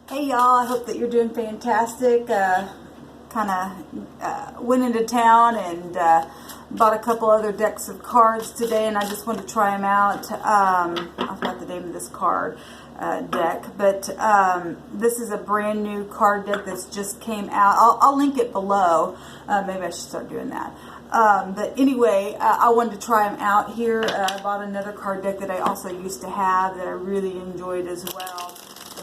Hey y'all, I hope that you're doing fantastic. Went into town and bought a couple other decks of cards today, and I just wanted to try them out. I forgot the name of this card deck, but this is a brand new card deck that's just came out. I'll link it below. Maybe I should start doing that. But anyway, I wanted to try them out here. I bought another card deck that I also used to have that I really enjoyed as well.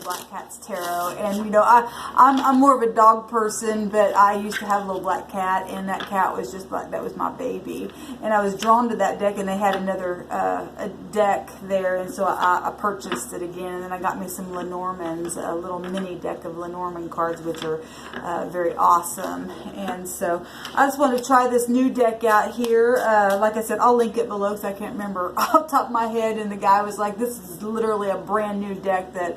Black Cat's Tarot, and you know, I'm more of a dog person, but I used to have a little black cat, and that cat was just like, that was my baby, and I was drawn to that deck, and they had another a deck there, and so I purchased it again, and then I got me some Lenormands, a little mini deck of Lenormand cards, which are very awesome. And so I just wanted to try this new deck out here. Like I said, I'll link it below because I can't remember off the top of my head, and the guy was like, this is literally a brand new deck that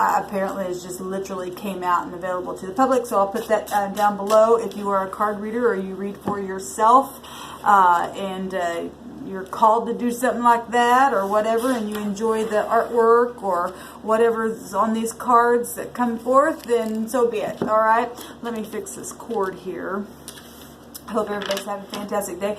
apparently is just literally came out and available to the public. So I'll put that down below. If you are a card reader or you read for yourself and you're called to do something like that or whatever, and you enjoy the artwork or whatever's on these cards that come forth, then so be it. All right, let me fix this cord here. I hope everybody's having a fantastic day.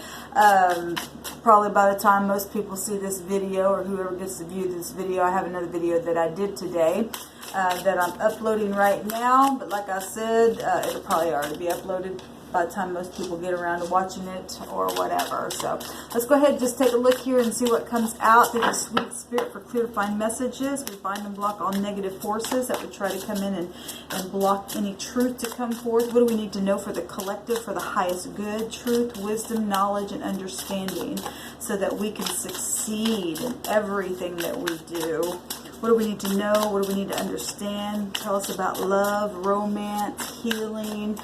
Probably by the time most people see this video, or whoever gets to view this video, I have another video that I did today that I'm uploading right now. But like I said, it'll probably already be uploaded by the time most people get around to watching it or whatever. So let's go ahead and just take a look here and see what comes out. Thank you, sweet spirit, for clear to find messages. We bind and block all negative forces that would try to come in and block any truth to come forth. What do we need to know for the collective, for the highest good? Truth, wisdom, knowledge, and understanding, so that we can succeed in everything that we do. What do we need to know? What do we need to understand? Tell us about love, romance, healing,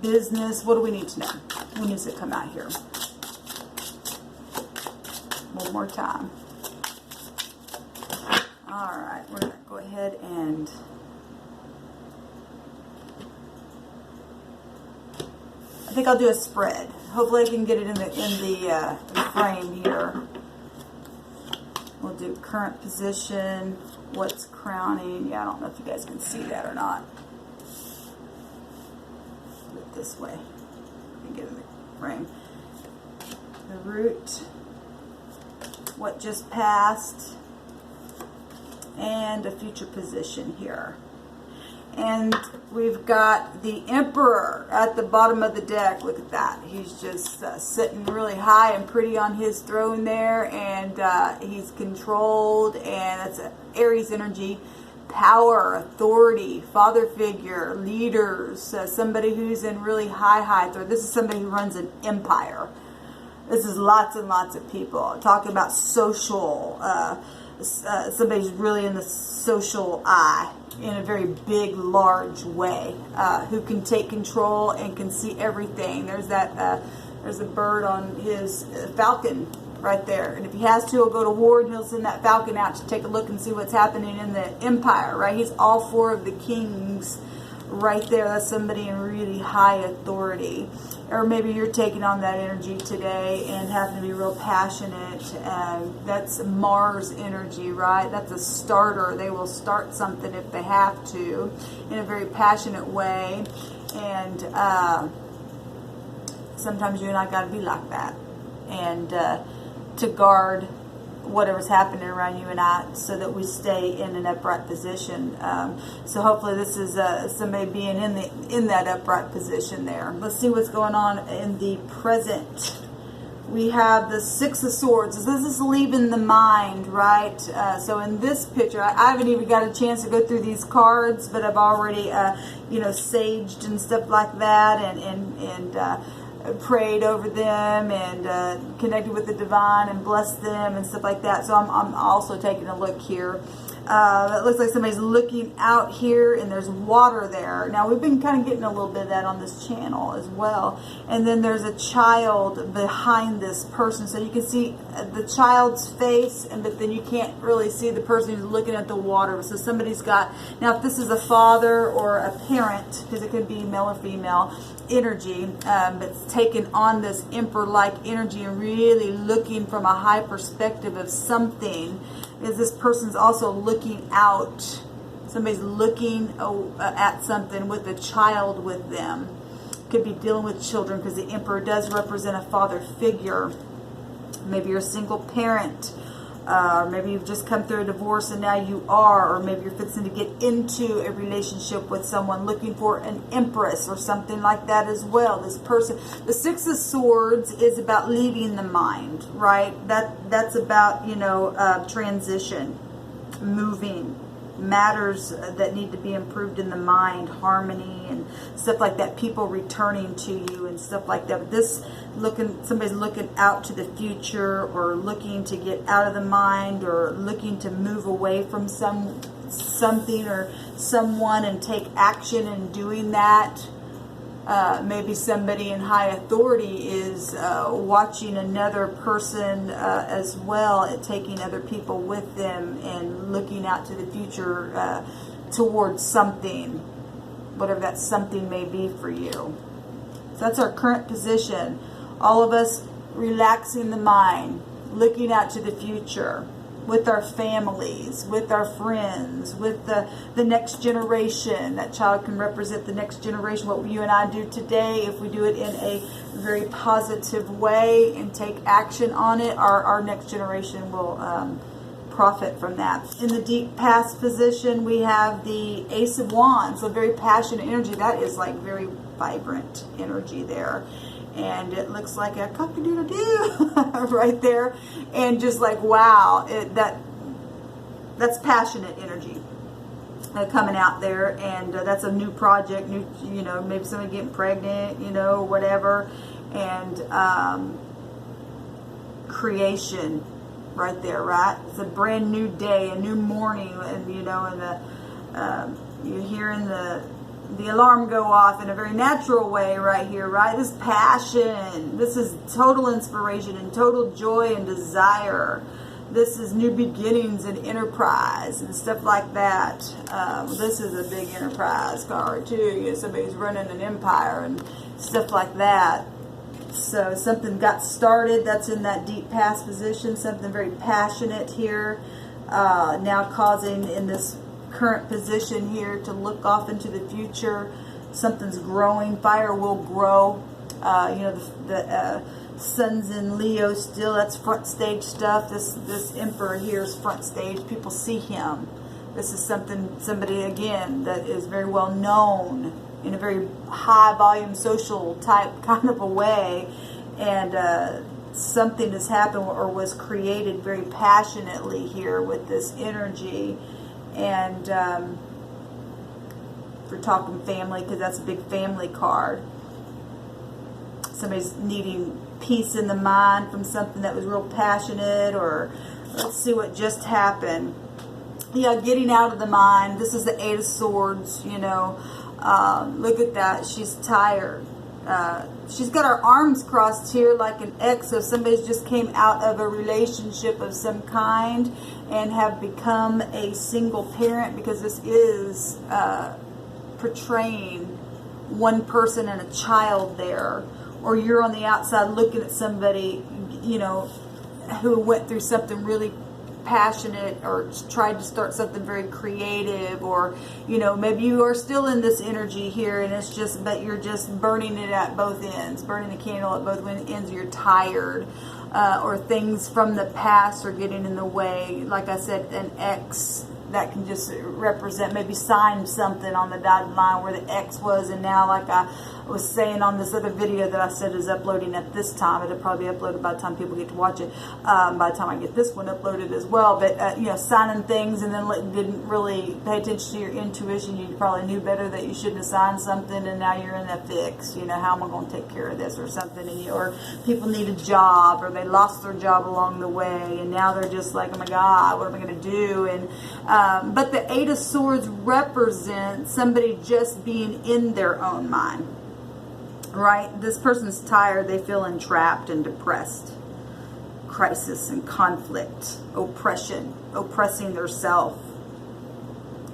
business. What do we need to know? When does it come out here? One more time. All right, we're going to go ahead and I think I'll do a spread. Hopefully I can get it in the frame here. We'll do current position, what's crowning. Yeah, I don't know if you guys can see that or not. This way and get in the frame. The root, what just passed, and a future position here. And we've got the Emperor at the bottom of the deck. Look at that. He's just sitting really high and pretty on his throne there, and he's controlled, and that's an Aries energy. Power, authority, father figure, leaders, somebody who's in really high authority. This is somebody who runs an empire. This is lots and lots of people. Talking about social, somebody who's really in the social eye in a very big, large way, who can take control and can see everything. There's that, there's a bird on his falcon right there, and if he has to, he'll go to war and he'll send that falcon out to take a look and see what's happening in the empire, right? He's all four of the kings right there. That's somebody in really high authority. Or maybe you're taking on that energy today and having to be real passionate. That's Mars energy, right? That's a starter. They will start something if they have to in a very passionate way, and sometimes you and I got to be like that, and to guard whatever's happening around you and I, so that we stay in an upright position. So hopefully this is somebody being in that upright position there. Let's see what's going on in the present. We have the Six of Swords. This is leaving the mind, right? So in this picture, I haven't even got a chance to go through these cards, but I've already, saged and stuff like that, and prayed over them and connected with the divine and blessed them and stuff like that. So I'm also taking a look here. It looks like somebody's looking out here, and there's water there. Now, we've been kind of getting a little bit of that on this channel as well. And then there's a child behind this person. So you can see the child's face, but then you can't really see the person who's looking at the water. So somebody's got, now if this is a father or a parent, because it could be male or female energy, that's taken on this emperor-like energy and really looking from a high perspective of something, is this person's also looking out Somebody's looking at something with a child with them. Could be dealing with children, because the Emperor does represent a father figure. Maybe you're a single parent. Maybe you've just come through a divorce and now you are, or maybe you're fixing to get into a relationship with someone looking for an empress or something like that as well. This person, the Six of Swords is about leaving the mind, right? That's about, you know, transition, moving, matters that need to be improved in the mind, harmony and stuff like that, people returning to you and stuff like that. But this somebody's looking out to the future, or looking to get out of the mind, or looking to move away from something or someone and take action in doing that. Maybe somebody in high authority is watching another person as well, at taking other people with them and looking out to the future towards something, whatever that something may be for you. So that's our current position. All of us relaxing the mind, looking out to the future, with our families, with our friends, with the next generation. That child can represent the next generation. What you and I do today, if we do it in a very positive way and take action on it, our next generation will profit from that. In the deep past position, we have the Ace of Wands, so very passionate energy. That is like very vibrant energy there. And it looks like a cock-a-doodle-doo right there. And just like, wow, that's passionate energy coming out there. And that's a new project, new, you know, maybe somebody getting pregnant, you know, whatever. And creation right there, right? It's a brand new day, a new morning. And, you know, and you're hearing the alarm go off in a very natural way right here, right? This passion, this is total inspiration and total joy and desire. This is new beginnings and enterprise and stuff like that. This is a big enterprise card too. You know, somebody's running an empire and stuff like that. So something got started, that's in that deep past position, something very passionate here, now causing in this current position here to look off into the future. Something's growing. Fire will grow. You know, the sun's in Leo still. That's front stage stuff. This Emperor here is front stage. People see him. This is somebody again that is very well known in a very high volume social type kind of a way, and something has happened or was created very passionately here with this energy. And we're talking family, because that's a big family card. Somebody's needing peace in the mind from something that was real passionate, or let's see what just happened. Yeah, getting out of the mind. This is the Eight of Swords, you know. Look at that. She's tired. She's got her arms crossed here like an X. So somebody's just came out of a relationship of some kind and have become a single parent, because this is portraying one person and a child there. Or you're on the outside looking at somebody, you know, who went through something really passionate, or tried to start something very creative, or, you know, maybe you are still in this energy here, and it's just, but you're just burning it at both ends, burning the candle at both ends. You're tired, or things from the past are getting in the way. Like I said, an X that can just represent, maybe sign something on the dotted line where the X was, and now, like I was saying on this other video that I said is uploading at this time, it'll probably be uploaded by the time people get to watch it, by the time I get this one uploaded as well. But you know, signing things and then didn't really pay attention to your intuition. You probably knew better that you shouldn't have signed something, and now you're in a fix. You know, how am I going to take care of this or something? And or people need a job, or they lost their job along the way, and now they're just like, oh my God, what am I going to do? And but the Eight of Swords represents somebody just being in their own mind. Right? This person's tired. They feel entrapped and depressed. Crisis and conflict. Oppression. Oppressing their self.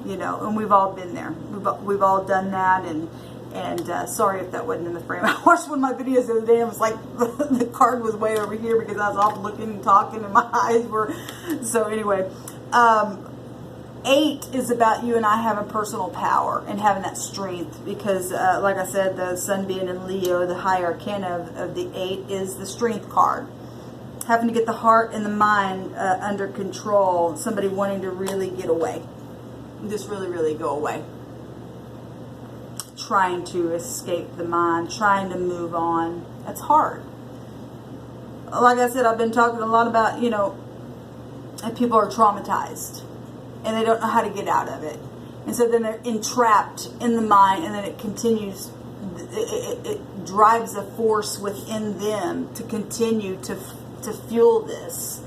You know, and we've all been there. We've all done that. And sorry if that wasn't in the frame. I watched one of my videos the other day, and it was like the card was way over here because I was off looking and talking, and my eyes were... So anyway, 8 is about you and I having personal power and having that strength, because like I said, the sun being in Leo, the high arcana of the 8 is the strength card. Having to get the heart and the mind under control. Somebody wanting to really get away. Just really, really go away. Trying to escape the mind. Trying to move on. That's hard. Like I said, I've been talking a lot about, you know, that people are traumatized. And they don't know how to get out of it. And so then they're entrapped in the mind, and then it continues. It drives a force within them to continue to fuel this.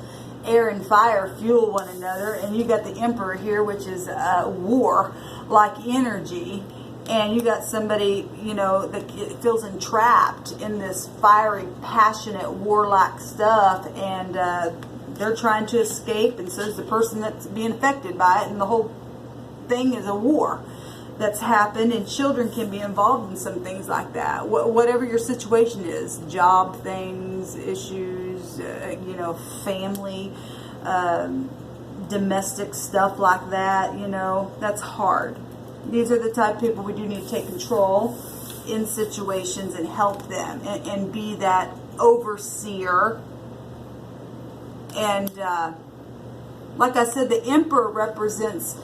Air and fire fuel one another, and you got the Emperor here, which is war-like energy, and you got somebody, you know, that feels entrapped in this fiery, passionate, warlike stuff, and they're trying to escape, and so is the person that's being affected by it, and the whole thing is a war that's happened, and children can be involved in some things like that. Whatever your situation is, job things, issues, you know, family, domestic stuff like that, you know, that's hard. These are the type of people we do need to take control in situations and help them and be that overseer. And like I said, the Emperor represents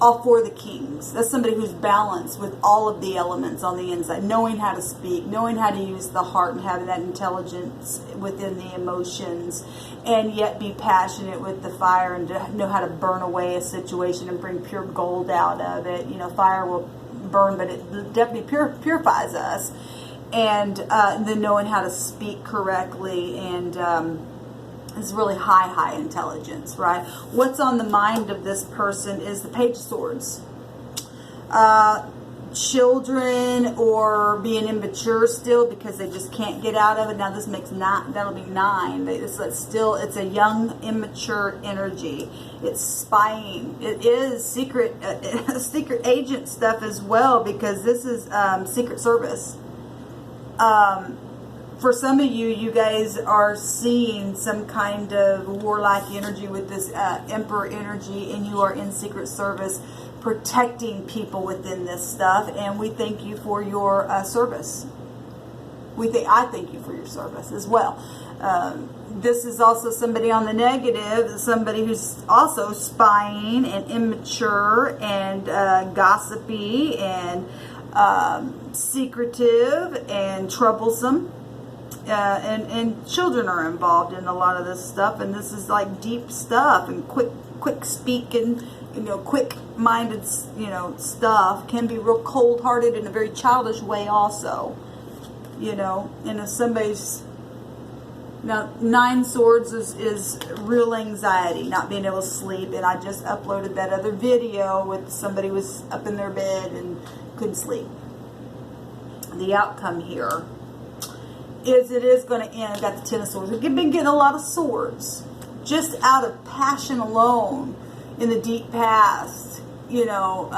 all 4 of the kings. That's somebody who's balanced with all of the elements on the inside, knowing how to speak, knowing how to use the heart, and having that intelligence within the emotions, and yet be passionate with the fire and to know how to burn away a situation and bring pure gold out of it. You know, fire will burn, but it definitely purifies us. And then knowing how to speak correctly, and it's really high intelligence, right? What's on the mind of this person is the Page of Swords. Children, or being immature still because they just can't get out of it. Now this makes 9, that'll be 9. It's a young, immature energy. It's spying. It is secret agent stuff as well, because this is Secret Service. For some of you guys are seeing some kind of warlike energy with this Emperor energy, and you are in Secret Service protecting people within this stuff. And we thank you for your service. I thank you for your service as well. This is also somebody on the negative, somebody who's also spying and immature and gossipy and secretive and troublesome. And children are involved in a lot of this stuff, and this is like deep stuff, and quick speaking, you know, quick-minded, you know, stuff can be real cold-hearted in a very childish way also, you know. And if somebody's, now 9 swords is real anxiety, not being able to sleep, and I just uploaded that other video with somebody was up in their bed and couldn't sleep. The outcome here is it is going to end. I've got the 10 of Swords. We've been getting a lot of swords just out of passion alone in the deep past. You know,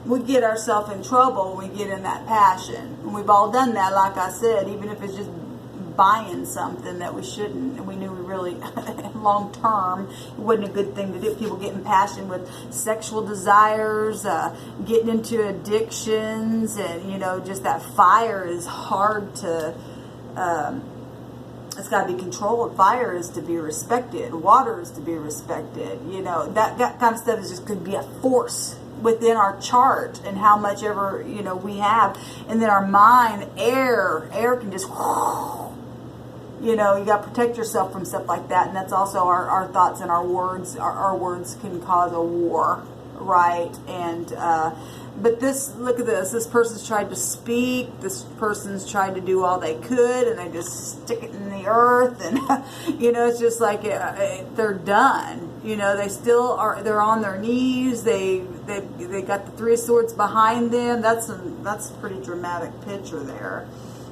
we get ourselves in trouble when we get in that passion. And we've all done that, like I said, even if it's just buying something that we shouldn't, and we knew we really long term it wasn't a good thing to do. People getting passion with sexual desires, getting into addictions, and you know, just that fire is hard to it's got to be controlled. Fire is to be respected, water is to be respected, you know, that kind of stuff is just could be a force within our chart, and how much ever, you know, we have. And then our mind, air can just, you know, you got to protect yourself from stuff like that. And that's also our thoughts and our words. Our words can cause a war, right? And but this, look at this. This person's tried to speak. This person's tried to do all they could, and they just stick it in the earth. And you know, it's just like they're done. You know, they still are. They're on their knees. They got the 3 of Swords behind them. That's a pretty dramatic picture there.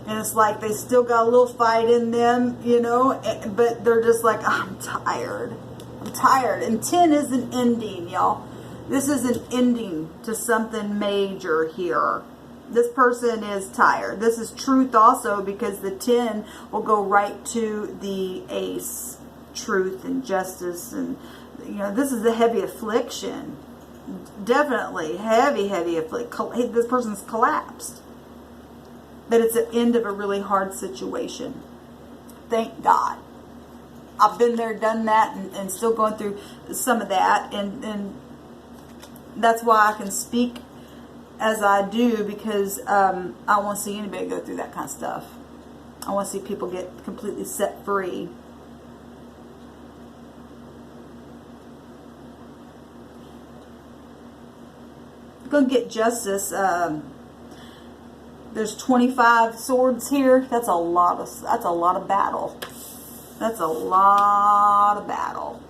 And it's like they still got a little fight in them, you know, but they're just like, I'm tired. I'm tired. And 10 is an ending, y'all. This is an ending to something major here. This person is tired. This is truth also, because the 10 will go right to the ace. Truth and justice, and this is a heavy affliction. Definitely heavy affliction. This person's collapsed. But it's the end of a really hard situation. Thank God. I've been there, done that, and still going through some of that, and that's why I can speak as I do, because I want to see anybody go through that kind of stuff. I want to see people get completely set free. Going to get justice. There's 25 swords here. That's a lot of battle. That's a lot of battle.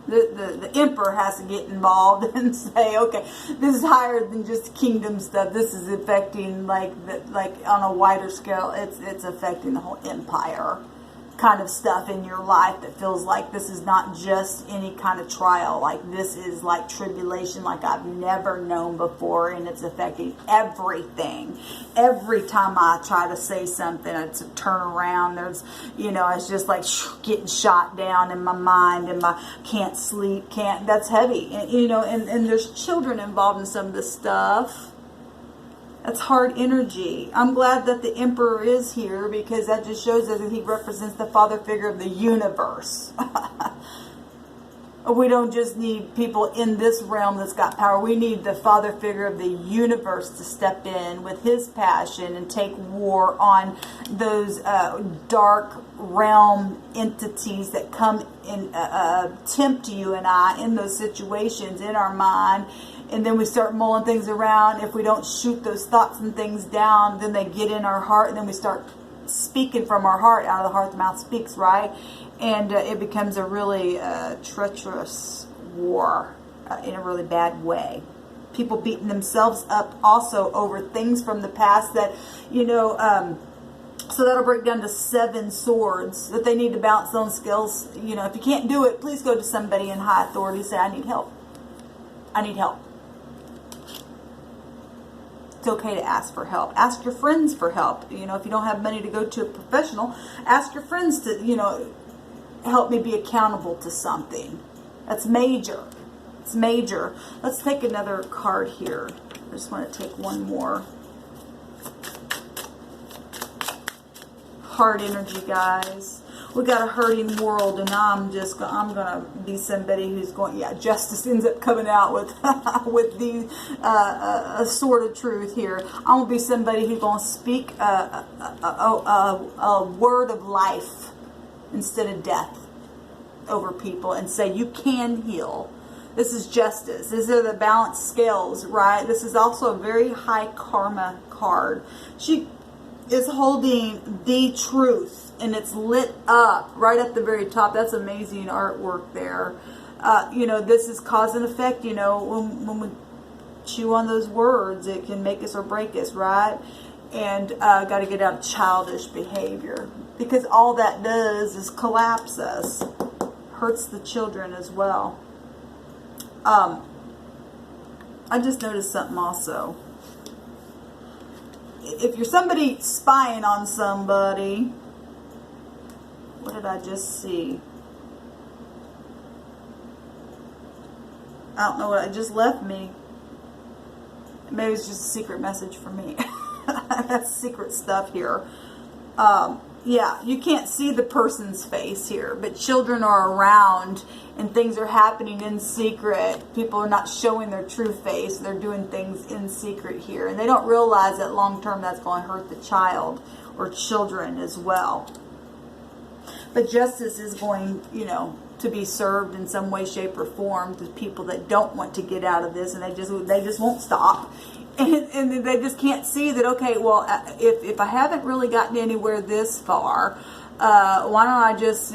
The emperor has to get involved and say, okay, this is higher than just kingdom stuff. This is affecting like on a wider scale. It's affecting the whole empire kind of stuff in your life, that feels like this is not just any kind of trial. Like this is like tribulation like I've never known before, and it's affecting everything. Every time I try to say something, it's a turn around. There's, it's just like getting shot down in my mind, and my can't sleep, that's heavy. And, and there's children involved in some of this stuff. That's hard energy. I'm glad that the Emperor is here, because that just shows us that he represents the father figure of the universe. We don't just need people in this realm that's got power. We need the father figure of the universe to step in with his passion and take war on those dark realm entities that come and tempt you and I in those situations in our mind. And then we start mulling things around. If we don't shoot those thoughts and things down, then they get in our heart, and then we start speaking from our heart. Out of the heart, the mouth speaks, right? And it becomes a really treacherous war in a really bad way. People beating themselves up also over things from the past that, so that'll break down to 7 swords that they need to balance on skills. If you can't do it, please go to somebody in high authority. Say, I need help. I need help. It's okay to ask for help. Ask your friends for help. If you don't have money to go to a professional, ask your friends to, help me be accountable to something. That's major. It's major. Let's take another card here. I just want to take one more. Heart energy, guys. We got a hurting world, and I'm gonna be somebody who's going. Yeah, justice ends up coming out with with the sword of truth here. I'm gonna be somebody who's gonna speak a word of life instead of death over people, and say you can heal. This is justice. These are the balanced scales, right? This is also a very high karma card. She is holding the truth, and it's lit up right at the very top. That's amazing artwork there. This is cause and effect. When we chew on those words, it can make us or break us, right? And got to get out of childish behavior, because all that does is collapse us. Hurts the children as well. I just noticed something also. If you're somebody spying on somebody, what did I just see? I don't know what it just left me. Maybe it's just a secret message for me. That's secret stuff here. Yeah, you can't see the person's face here, but children are around and things are happening in secret. People are not showing their true face. They're doing things in secret here, and they don't realize that long term that's going to hurt the child or children as well. But justice is going, to be served in some way, shape, or form to people that don't want to get out of this, and they just won't stop. And they just can't see that, okay, well, if I haven't really gotten anywhere this far, why don't I just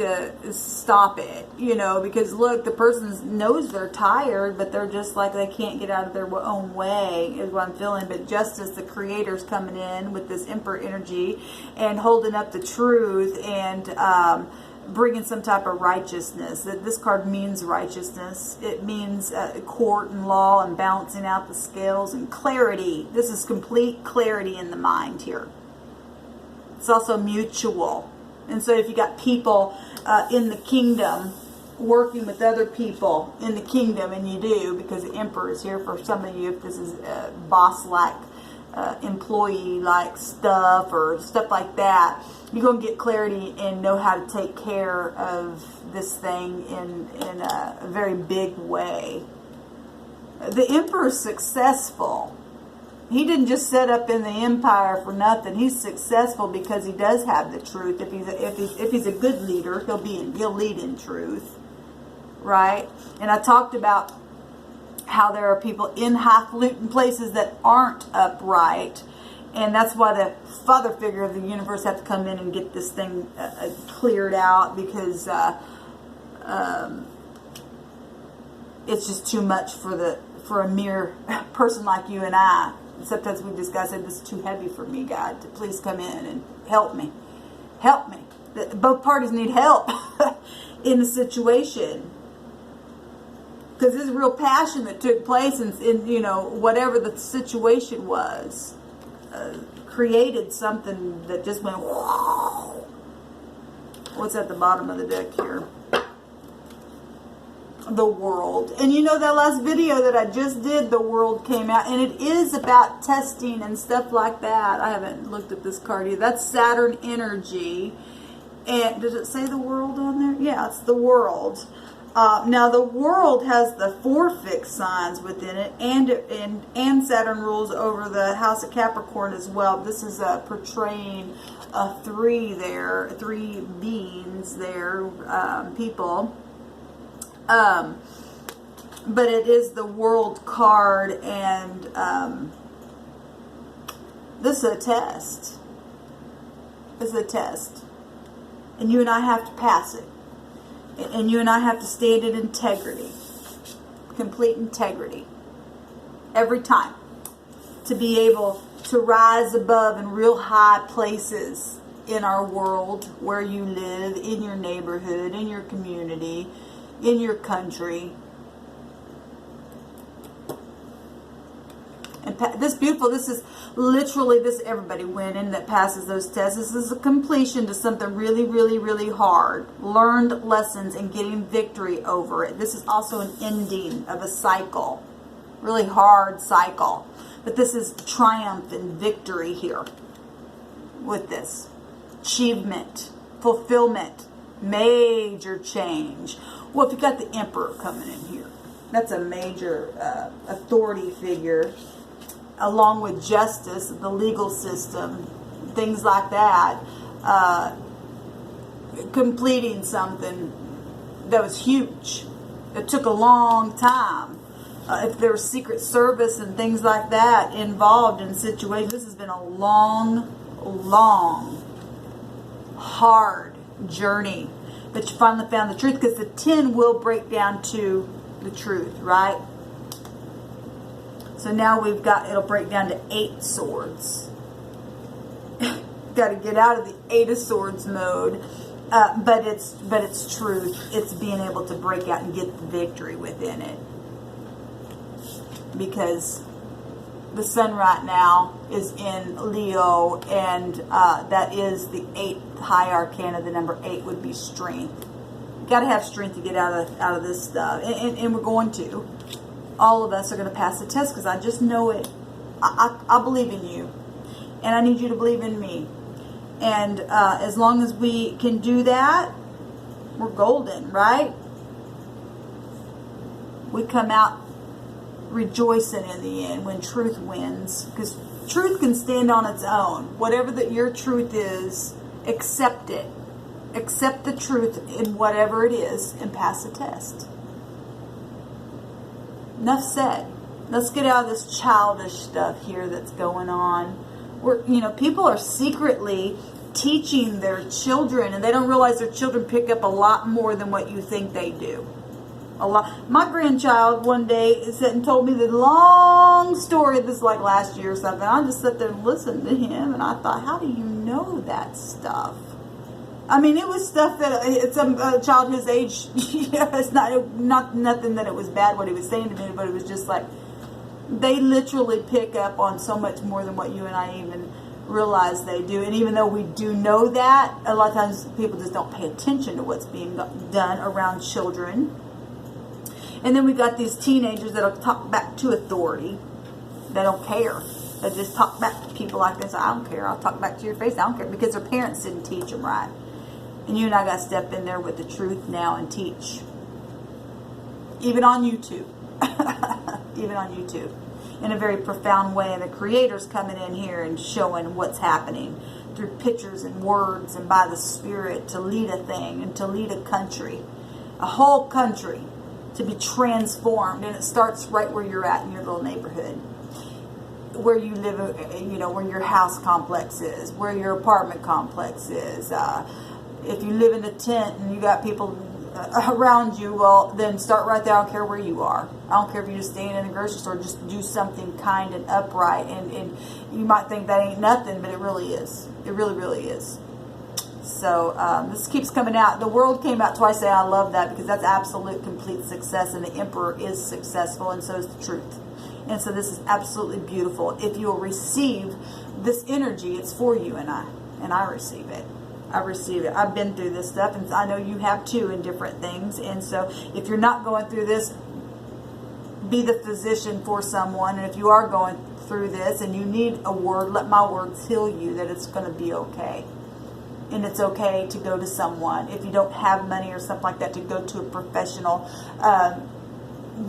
stop it? Because look, the person knows they're tired, but they're just like they can't get out of their own way, is what I'm feeling. But justice, the creator's coming in with this emperor energy and holding up the truth and bringing some type of righteousness. That this card means righteousness. It means court and law and balancing out the scales and clarity. This is complete clarity in the mind here. It's also mutual. And so if you got people in the kingdom working with other people in the kingdom, and you do, because the Emperor is here for some of you, if this is boss-like, employee-like stuff or stuff like that, you're going to get clarity and know how to take care of this thing in a very big way. The Emperor is successful. He didn't just set up in the empire for nothing. He's successful because he does have the truth. If he's a good leader, he'll lead in truth, right? And I talked about how there are people in highfalutin places that aren't upright, and that's why the father figure of the universe had to come in and get this thing cleared out, because it's just too much for a mere person like you and I. Sometimes we just God said, "This is too heavy for me, God. To please come in and help me, help me." Both parties need help in the situation, because there's real passion that took place in whatever the situation was, created something that just went. Whoa. What's at the bottom of the deck here? The world. And that last video that I just did, the world came out, and it is about testing and stuff like that. I haven't looked at this card either. That's Saturn energy. And does it say the world on there? Yeah, it's the world. Now the world has the 4 fixed signs within it, and Saturn rules over the house of Capricorn as well. This is portraying a 3 there, 3 beings there, people. But it is the world card, and this is a test. This is a test. And you and I have to pass it. And you and I have to stand in integrity. Complete integrity. Every time. To be able to rise above in real high places in our world, where you live, in your neighborhood, in your community, in your country. And this is literally, everybody winning that passes those tests. This is a completion to something really, really, really hard. Learned lessons and getting victory over it. This is also an ending of a cycle. Really hard cycle. But this is triumph and victory here with this. Achievement, fulfillment, major change. Well, if you got the Emperor coming in here, that's a major authority figure, along with justice, the legal system, things like that, completing something that was huge. It took a long time. If there was Secret Service and things like that involved in situations, this has been a long, long, hard journey. But you finally found the truth, because the 10 will break down to the truth, right? So now it'll break down to 8 swords. Got to get out of the 8 of swords mode. But it's truth. It's being able to break out and get the victory within it. Because the sun right now is in Leo, and that is the 8th high arcana. The number 8 would be strength. You got to have strength to get out of this stuff, and we're going to. All of us are going to pass the test, because I just know it. I believe in you, and I need you to believe in me. And as long as we can do that, we're golden, right? We come out rejoicing in the end when truth wins, because truth can stand on its own. Whatever your truth is, accept it. Accept the truth in whatever it is and pass the test. Enough said. Let's get out of this childish stuff here that's going on. People are secretly teaching their children, and they don't realize their children pick up a lot more than what you think they do. A lot. My grandchild one day sat and told me the long story. This is like last year or something. I just sat there and listened to him, and I thought, how do you know that stuff? I mean, it was stuff that some child his age, it's not nothing that it was bad what he was saying to me, but it was just like, they literally pick up on so much more than what you and I even realize they do. And even though we do know that, a lot of times people just don't pay attention to what's being done around children. And then we got these teenagers that'll talk back to authority. They don't care. They just talk back to people like this. I don't care. I'll talk back to your face. I don't care, because their parents didn't teach them right. And you and I got to step in there with the truth now and teach. Even on YouTube. Even on YouTube. In a very profound way. And the creator's coming in here and showing what's happening through pictures and words and by the Spirit to lead a thing and to lead a country. A whole country to be transformed. And it starts right where you're at in your little neighborhood. Where you live, where your house complex is. Where your apartment complex is. If you live in a tent and you got people around you, well, then start right there. I don't care where you are. I don't care if you're just staying in a grocery store. Just do something kind and upright. And you might think that ain't nothing, but it really is. It really, really is. So this keeps coming out. The world came out twice today. I love that, because that's absolute, complete success. And the emperor is successful, and so is the truth. And so this is absolutely beautiful. If you'll receive this energy, it's for you and I receive it. I receive it. I've been through this stuff, and I know you have too, in different things. And so if you're not going through this, be the physician for someone. And if you are going through this and you need a word, let my words heal you, that it's going to be okay. And it's okay to go to someone. If you don't have money or something like that, to go to a professional.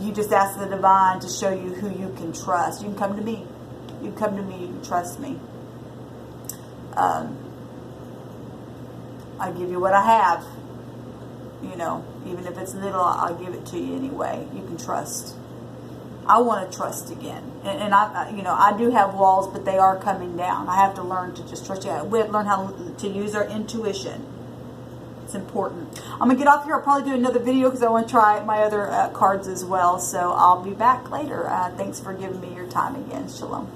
You just ask the divine to show you who you can trust. You can come to me. You can come to me. You can trust me. I give you what I have. Even if it's little, I'll give it to you anyway. You can trust. I want to trust again. And I do have walls, but they are coming down. I have to learn to just trust you. We have to learn how to use our intuition. It's important. I'm going to get off here. I'll probably do another video because I want to try my other cards as well. So I'll be back later. Thanks for giving me your time again. Shalom.